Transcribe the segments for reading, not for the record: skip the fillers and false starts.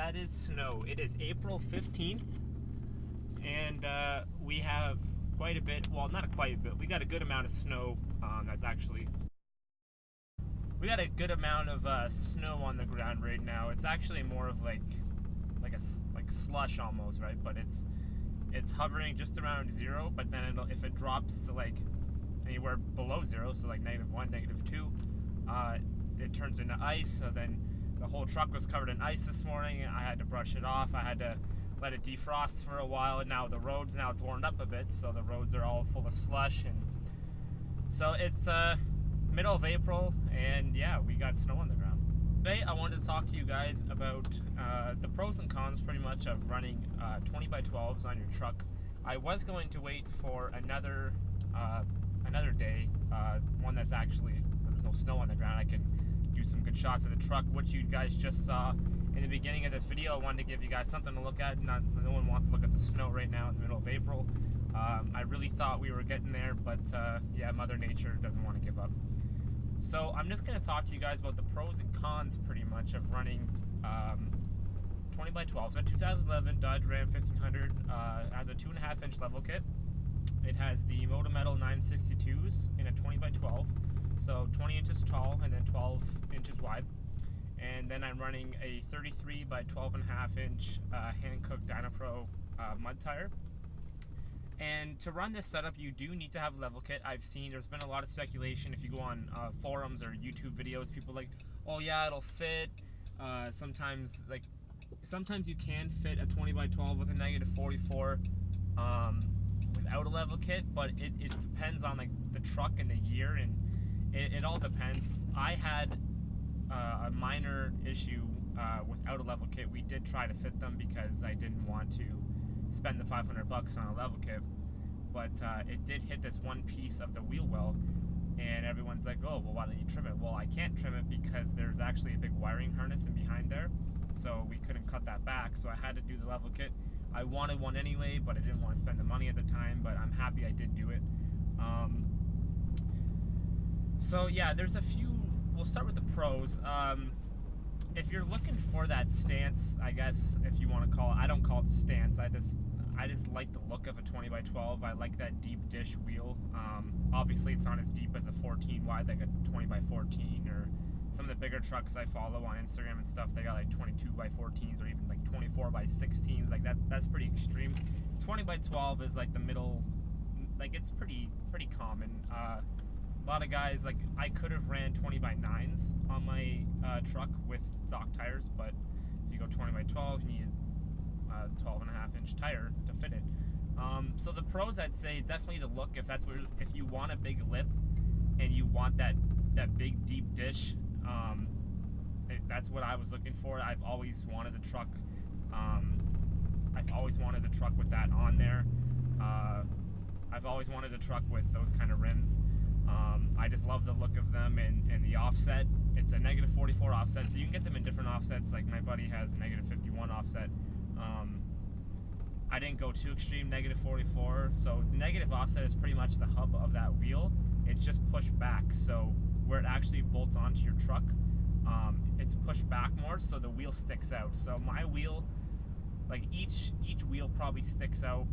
that is snow. It is April 15th, and we have quite a bit, well, not quite a bit, we got a good amount of snow. We got a good amount of snow on the ground right now. It's actually more of like slush almost, right? But it's hovering just around zero, but then if it drops to like anywhere below zero, so like -1, -2, it turns into ice. So then the whole truck was covered in ice this morning. I had to brush it off. I had to let it defrost for a while, and now the roads, now it's warmed up a bit, so the roads are all full of slush. And so it's middle of April, and yeah, we got snow on the ground. Today I wanted to talk to you guys about the pros and cons pretty much of running 20x12s on your truck. I was going to wait for another day, one that's actually, there's no snow on the ground. I can do some good shots of the truck, which you guys just saw in the beginning of this video. I wanted to give you guys something to look at. No one wants to look at the snow right now in the middle of April. I really thought we were getting there, but yeah, Mother Nature doesn't want to give up. So I'm just going to talk to you guys about the pros and cons pretty much of running 20x12s. A 2011 Dodge Ram 1500 has a 2.5-inch level kit. It has the Motometal 962s in a 20x12, so 20 inches tall and then 12 inches wide. And then I'm running a 33x12.5-inch hand-cooked Dynapro mud tire. And to run this setup, you do need to have a level kit. I've seen there's been a lot of speculation. If you go on forums or YouTube videos, people are like, oh yeah, it'll fit. Sometimes you can fit a 20x12 with a -44 without a level kit, but it depends on like the truck and the year, and it all depends. I had a minor issue without a level kit. We did try to fit them because I didn't want to spend the $500 on a level kit, but it did hit this one piece of the wheel well, and everyone's like, oh, well, why don't you trim it? Well, I can't trim it because there's actually a big wiring harness in behind there, so we couldn't cut that back, so I had to do the level kit. I wanted one anyway, but I didn't want to spend the money at the time, but I'm happy I did do it. So yeah, there's a few. We'll start with the pros. If you're looking for that stance, I guess, if you want to call it, I don't call it stance, I just like the look of a 20x12. I like that deep dish wheel. Obviously it's not as deep as a 14 wide, like a 20x14, or some of the bigger trucks I follow on Instagram and stuff, they got like 22x14s or even like 24x16s. Like that's pretty extreme. 20x12 is like the middle, like it's pretty common. A lot of guys, like I could have ran 20x9s on my truck with stock tires, but if you go 20x12, you need a 12.5-inch tire to fit it. So the pros, I'd say definitely the look. If you want a big lip and you want that big deep dish, that's what I was looking for. I've always wanted a truck. I've always wanted a truck with that on there. I've always wanted a truck with those kind of rims. I just love the look of them, and the offset. It's a -44 offset, so you can get them in different offsets. Like my buddy has a -51 offset. I didn't go too extreme, -44. So the negative offset is pretty much the hub of that wheel. It's just pushed back, so where it actually bolts onto your truck, it's pushed back more, so the wheel sticks out. So my wheel, like each wheel probably sticks out.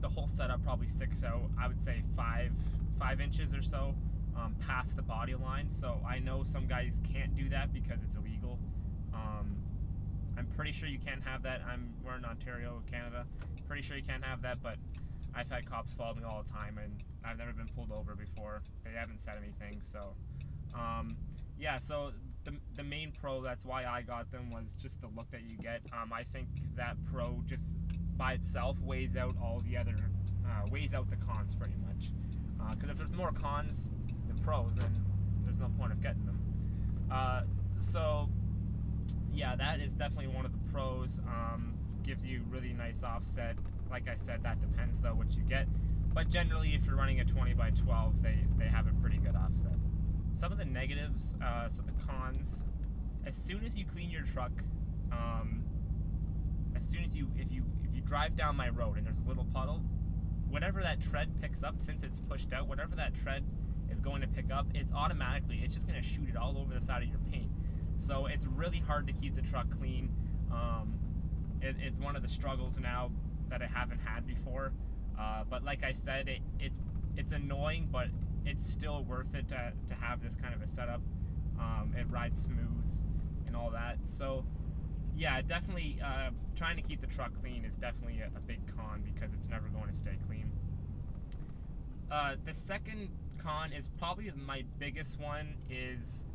The whole setup probably sticks out, I would say 5 inches or so past the body line. So I know some guys can't do that because it's illegal. I'm pretty sure you can't have that. We're in Ontario, Canada. Pretty sure you can't have that, but I've had cops follow me all the time, and I've never been pulled over before. They haven't said anything, so yeah. So the main pro, that's why I got them, was just the look that you get. I think that pro just by itself weighs out all the other, weighs out the cons pretty much. Because if there's more cons than pros, then there's no point of getting them. So yeah, that is definitely one of the pros. Gives you really nice offset. Like I said, that depends though what you get. But generally, if you're running a 20x12, they have a pretty good offset. Some of the negatives, so the cons, as soon as you clean your truck, as soon as if you drive down my road and there's a little puddle, whatever that tread picks up, since it's pushed out, whatever that tread is going to pick up, it's just going to shoot it all over the side of your paint. So it's really hard to keep the truck clean. It's one of the struggles now that I haven't had before. But like I said, it's annoying, but it's still worth it to have this kind of a setup. It rides smooth and all that. So yeah, definitely trying to keep the truck clean is definitely a big con, because it's never going to stay clean. The second con is probably my biggest one. Is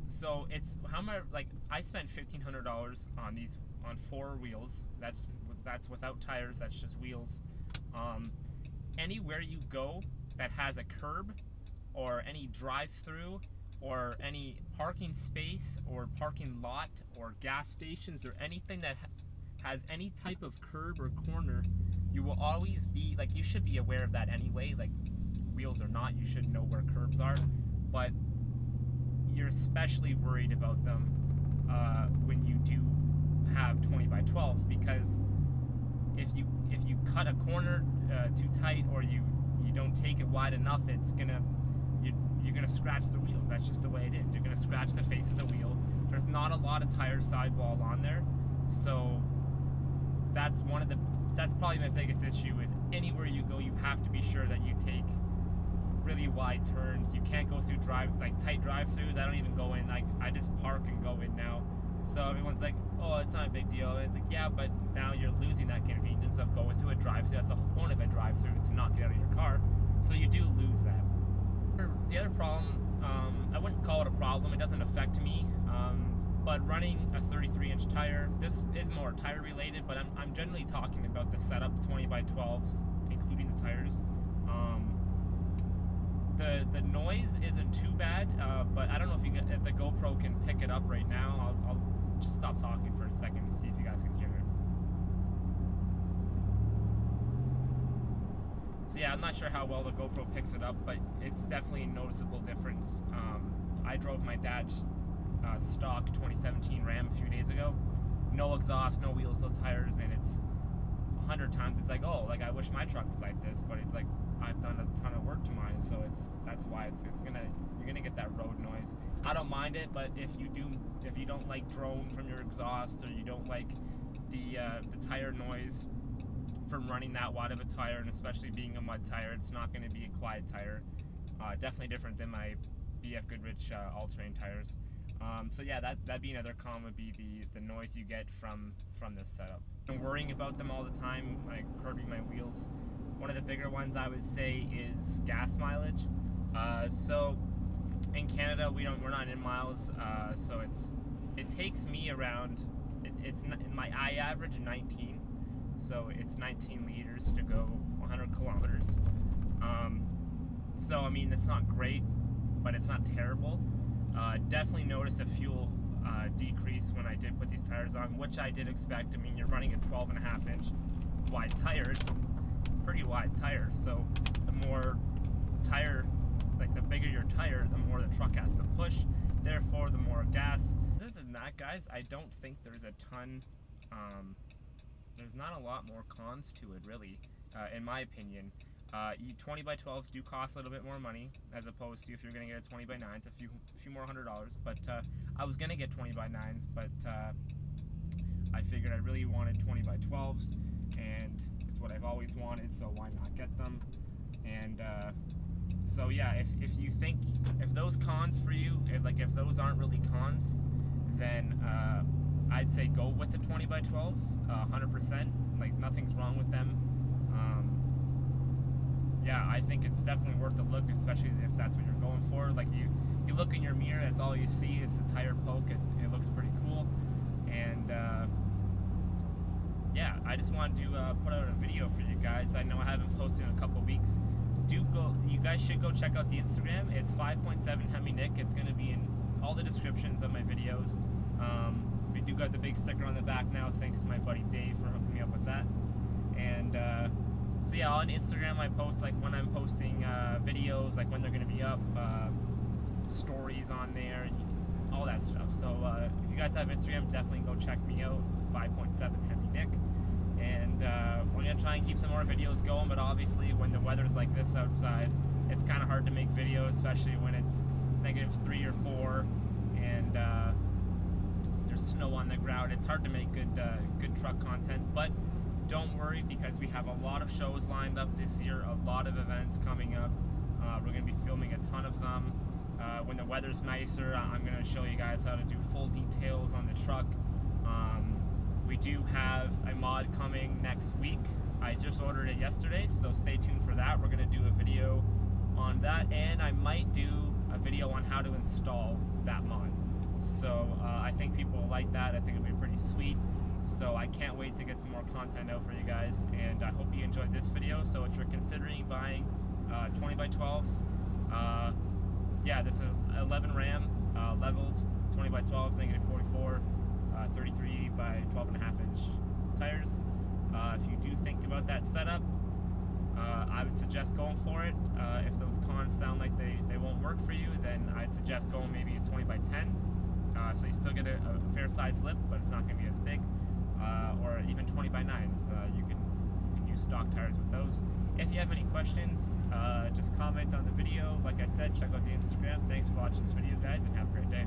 so it's how much, like, I spent $1,500 on 4 wheels. That's without tires. That's just wheels. Anywhere you go that has a curb or any drive-through or any parking space or parking lot or gas stations or anything that has any type of curb or corner, you will always be, like, you should be aware of that anyway, like, wheels or not, you should know where curbs are, but you're especially worried about them when you do have 20x12s, because if you cut a corner too tight, or you don't take it wide enough, you're gonna scratch the wheels. That's just the way it is. You're gonna scratch the face of the wheel. There's not a lot of tire sidewall on there, so that's probably my biggest issue. Is anywhere you go, you have to be sure that you take really wide turns. You can't go through tight drive-throughs. I don't even go in. I just park and go in now. So everyone's like, oh, it's not a big deal. And it's like, yeah, but now you're losing that convenience of going through a drive-through. That's the whole point of a drive-through, is to not get out of your car. So you do lose that. The other problem, I wouldn't call it a problem. It doesn't affect me. But running a 33-inch tire, this is more tire related, but I'm generally talking about the setup, 20x12s, including the tires. The noise isn't too bad, but I don't know if the GoPro can pick it up right now. I'll just stop talking for a second and see if you guys can hear it. So yeah, I'm not sure how well the GoPro picks it up, but it's definitely a noticeable difference. I drove my dad's stock 2017 Ram a few days ago. No exhaust, no wheels, no tires, and it's 100 times. It's like, oh, like, I wish my truck was like this, but it's like, I've done a ton of work to mine, so that's why you're gonna get that road noise. I don't mind it, but if you don't like drone from your exhaust, or you don't like the tire noise from running that wide of a tire, and especially being a mud tire, it's not going to be a quiet tire. Definitely different than my BF Goodrich all-terrain tires. So yeah, that being another con would be the noise you get from this setup. I'm worrying about them all the time, like curbing my wheels. One of the bigger ones I would say is gas mileage. So in Canada we're not in miles, so it takes me around, I average 19, so it's 19 liters to go 100 kilometers. So I mean, it's not great, but it's not terrible. Definitely noticed a fuel decrease when I did put these tires on, which I did expect. I mean, you're running a 12.5-inch wide tire. It's a pretty wide tire, so the more tire, like the bigger your tire, the more the truck has to push, therefore the more gas. Other than that, guys, I don't think there's a ton, there's not a lot more cons to it, really, in my opinion. 20x12s do cost a little bit more money, as opposed to if you're going to get a 20x9s, a few more $100. But I was going to get 20x9s, but I figured I really wanted 20x12s, and it's what I've always wanted, so why not get them? And so yeah, if you think, if those cons for you, if those aren't really cons, then I'd say go with the 20x12s, 100%. Like, nothing's wrong with them. Yeah, I think it's definitely worth a look, especially if that's what you're going for. Like, you look in your mirror, that's all you see is the tire poke. It looks pretty cool. And yeah, I just wanted to put out a video for you guys. I know I haven't posted in a couple weeks. You guys should go check out the Instagram. It's 5.7 Hemi Nick. It's going to be in all the descriptions of my videos. We do got the big sticker on the back now, thanks to my buddy Dave for hooking me up with that. And so yeah, on Instagram I post, like, when I'm posting videos, like when they're going to be up, stories on there, and all that stuff. So if you guys have Instagram, definitely go check me out, 5.7 Hemi Nick. And we're going to try and keep some more videos going, but obviously when the weather's like this outside, it's kind of hard to make videos, especially when it's -3 or 4, and there's snow on the ground, it's hard to make good truck content. But don't worry, because we have a lot of shows lined up this year, a lot of events coming up. We're going to be filming a ton of them. When the weather's nicer, I'm going to show you guys how to do full details on the truck. We do have a mod coming next week. I just ordered it yesterday, so stay tuned for that. We're going to do a video on that, and I might do a video on how to install that mod. So I think people will like that. I think it'll be pretty sweet. So I can't wait to get some more content out for you guys, and I hope you enjoyed this video. So if you're considering buying 20x12s, yeah, this is 11 Ram, leveled, 20x12s, negative 44, 33 by 12.5 inch tires. If you do think about that setup, I would suggest going for it. If those cons sound like they won't work for you, then I'd suggest going maybe a 20x10. So you still get a fair size lip, but it's not going to be as big. Or even 20x9s. You can use stock tires with those. If you have any questions, just comment on the video. Like I said, check out the Instagram. Thanks for watching this video, guys, and have a great day.